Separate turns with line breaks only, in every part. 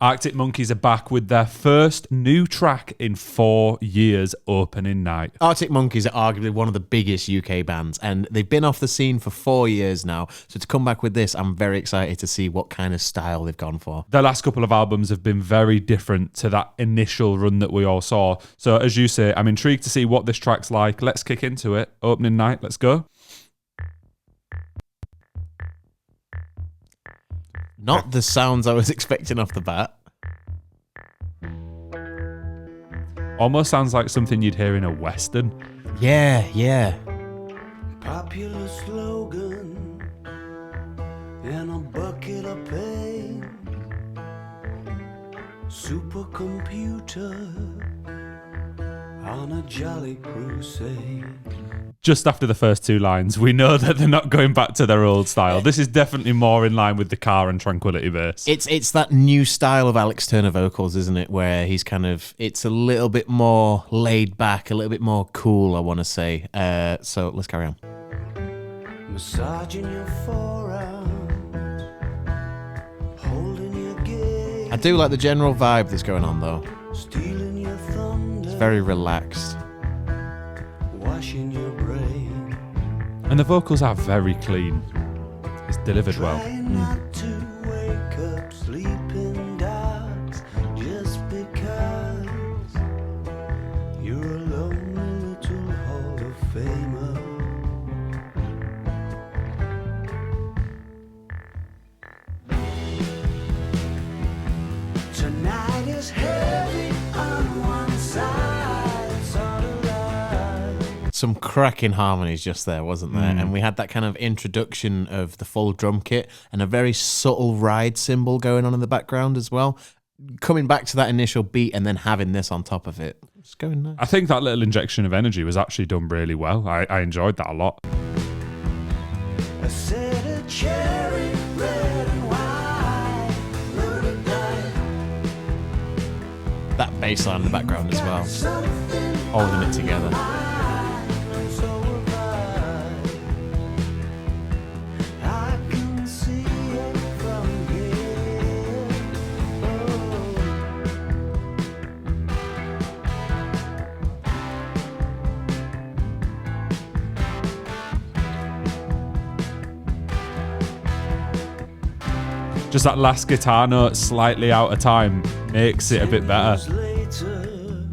Arctic Monkeys are back with their first new track in 4 years opening night.
Arctic Monkeys are arguably one of the biggest UK bands, and they've been off the scene for 4 years now. So to come back with this, I'm very excited to see what kind of style they've gone for.
Their last couple of albums have been very different to that initial run that we all saw. So as you say, I'm intrigued to see what this track's like. Let's kick into it. Opening night, let's go.
Not the sounds I was expecting off the bat.
Almost sounds like something you'd hear in a Western.
Yeah.
Popular slogan and a bucket of pain. Supercomputer on a jolly crusade.
Just after the first two lines, we know that they're not going back to their old style. This is definitely more in line with the Car and Tranquility bass.
It's that new style of Alex Turner vocals, isn't it? Where he's it's a little bit more laid back, a little bit more cool, I want to say. So let's carry on.
Massaging your forearms, holding your gaze.
I do like the general vibe that's going on, though.
Stealing your thunder.
It's very relaxed.
Washing your brain.
And the vocals are very clean. It's delivered well.
Trying not to wake up sleeping dogs just because you're a lonely little Hall of Famer. Tonight is heavy on one side, sort of like
Some cracking harmonies just there, wasn't there? And we had that kind of introduction of the full drum kit and a very subtle ride cymbal going on in the background as well. Coming back to that initial beat and then having this on top of it. It's going nice.
I think that little injection of energy was actually done really well. I enjoyed that a lot.
a set of cherry red and white, loaded dice.
That bass line in the background as well.
Something
Holding it together.
so I can see it from here.
Just that last guitar note slightly out of time makes it a bit better.
Years later,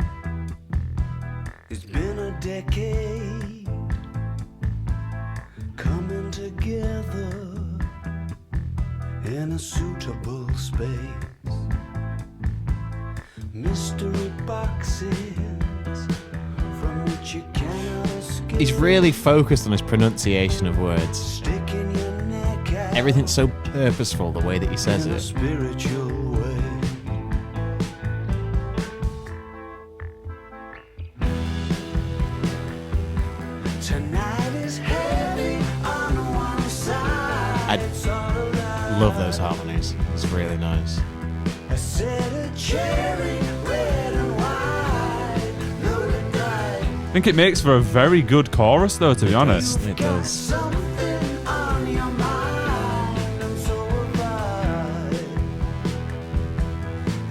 it's been a decade coming together in a suitable space. Mystery boxes from which you cannot escape.
He's really focused on his pronunciation of words.
Sticking your neck out
Everything's so purposeful, the way that he says
in a
it.
spiritual way. Tonight is heavy on one side.
I love those harmonies. It's really nice.
A set of cherry red and white, loaded dice.
I think it makes for a very good chorus though, to be honest.
It does.
Something on your mind, and so have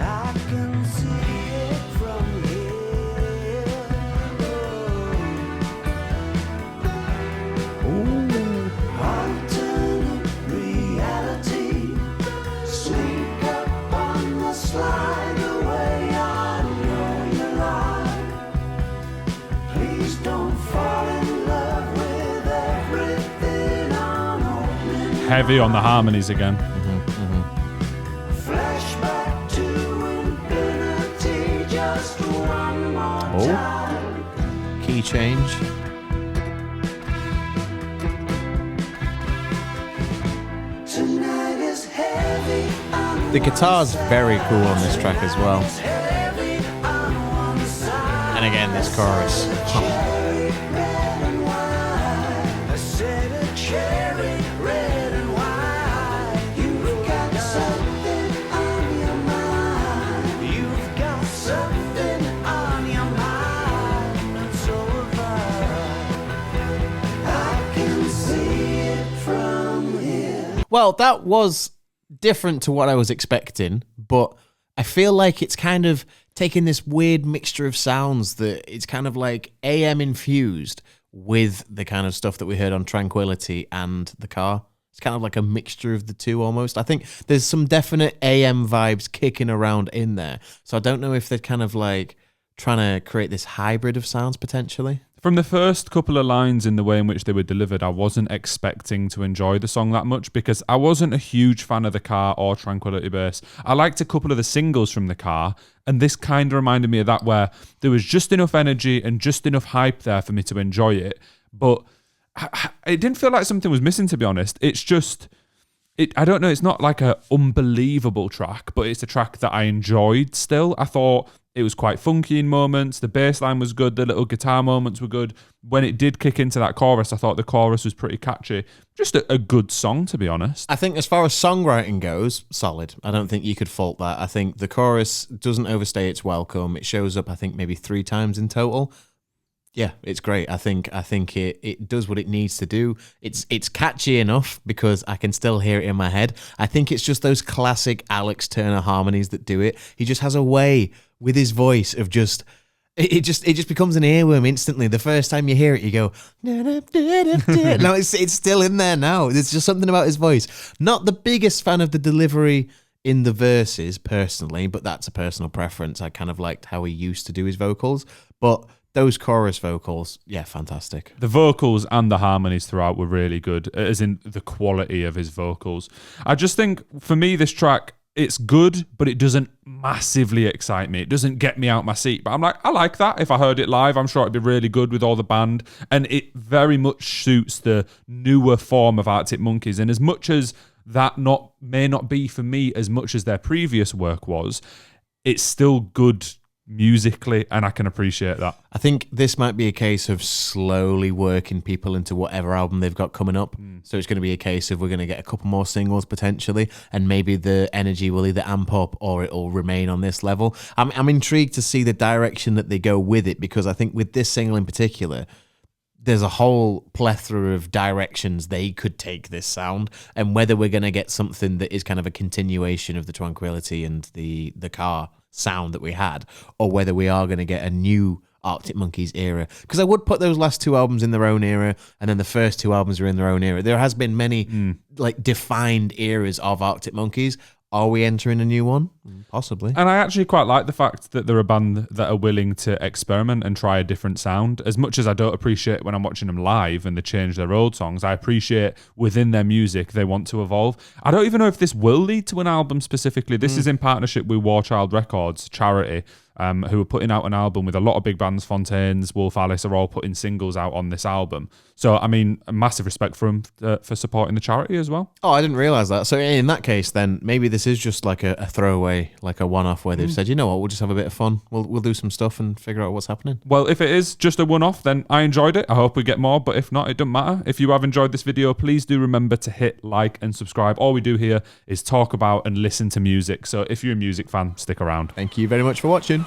I can see it from here. Alternate reality, sneak up on the slide away. I know you lie. Please don't fall in love with everything on opening.
Heavy on the harmonies again.
Flashback to infinity, just one more time.
Key change.
Tonight is heavy on
The guitar's very cool on this track as well.
heavy on one side.
And again, this chorus.
Cherry red and white. A set of cherry red and white. You've got something on your mind. You've got something on your mind. And so have I can see it from here.
Well, that was different to what I was expecting, but I feel like it's kind of taking this weird mixture of sounds that it's kind of like AM infused with the kind of stuff that we heard on Tranquility and The Car. It's kind of like a mixture of the two almost. I think there's some definite AM vibes kicking around in there. So I don't know if they're kind of like trying to create this hybrid of sounds potentially.
From the first couple of lines in the way in which they were delivered, I wasn't expecting to enjoy the song that much because I wasn't a huge fan of The Car or Tranquility Base. I liked a couple of the singles from The Car, and this kind of reminded me of that, where there was just enough energy and just enough hype there for me to enjoy it. But it didn't feel like something was missing, to be honest. It's just... I don't know, it's not like a unbelievable track, but it's a track that I enjoyed still. I thought it was quite funky in moments. The bass line was good. The little guitar moments were good. When it did kick into that chorus, I thought the chorus was pretty catchy. Just a good song, to be honest.
I think as far as songwriting goes, solid. I don't think you could fault that. I think the chorus doesn't overstay its welcome. It shows up, I think, maybe 3 times in total. Yeah, it's great. I think it does what it needs to do. It's catchy enough because I can still hear it in my head. I think it's just those classic Alex Turner harmonies that do it. He just has a way with his voice of just it just becomes an earworm instantly. The first time you hear it, you go, no, it's still in there now. There's just something about his voice. Not the biggest fan of the delivery in the verses personally, but that's a personal preference. I kind of liked how he used to do his vocals, but those chorus vocals, yeah, fantastic.
The vocals and the harmonies throughout were really good, as in the quality of his vocals. I just think, for me, this track, it's good, but it doesn't massively excite me. It doesn't get me out my seat. But I'm like, I like that. If I heard it live, I'm sure it'd be really good with all the band. And it very much suits the newer form of Arctic Monkeys. And as much as that may not be for me as much as their previous work was, it's still good musically, and I can appreciate that.
I think this might be a case of slowly working people into whatever album they've got coming up. So it's going to be a case of we're going to get a couple more singles potentially, and maybe the energy will either amp up or it'll remain on this level. I'm intrigued to see the direction that they go with it, because I think with this single in particular, there's a whole plethora of directions they could take this sound, and whether we're going to get something that is kind of a continuation of the Tranquility and the Car sound that we had, or whether we are going to get a new Arctic Monkeys era. Because I would put those last 2 albums in their own era, and then the first 2 albums are in their own era. There has been many like defined eras of Arctic Monkeys. Are we entering a new one? Possibly.
And I actually quite like the fact that they're a band that are willing to experiment and try a different sound. As much as I don't appreciate when I'm watching them live and they change their old songs, I appreciate within their music they want to evolve. I don't even know if this will lead to an album specifically. This is in partnership with War Child Records, charity, who are putting out an album with a lot of big bands. Fontaines, Wolf Alice are all putting singles out on this album. So, I mean, a massive respect for them for supporting the charity as well.
Oh, I didn't realise that. So in that case, then, maybe this is just like a throwaway, like a one-off where they've said, you know what, we'll just have a bit of fun. We'll do some stuff and figure out what's happening.
Well, if it is just a one-off, then I enjoyed it. I hope we get more, but if not, it doesn't matter. If you have enjoyed this video, please do remember to hit like and subscribe. All we do here is talk about and listen to music. So if you're a music fan, stick around.
Thank you very much for watching.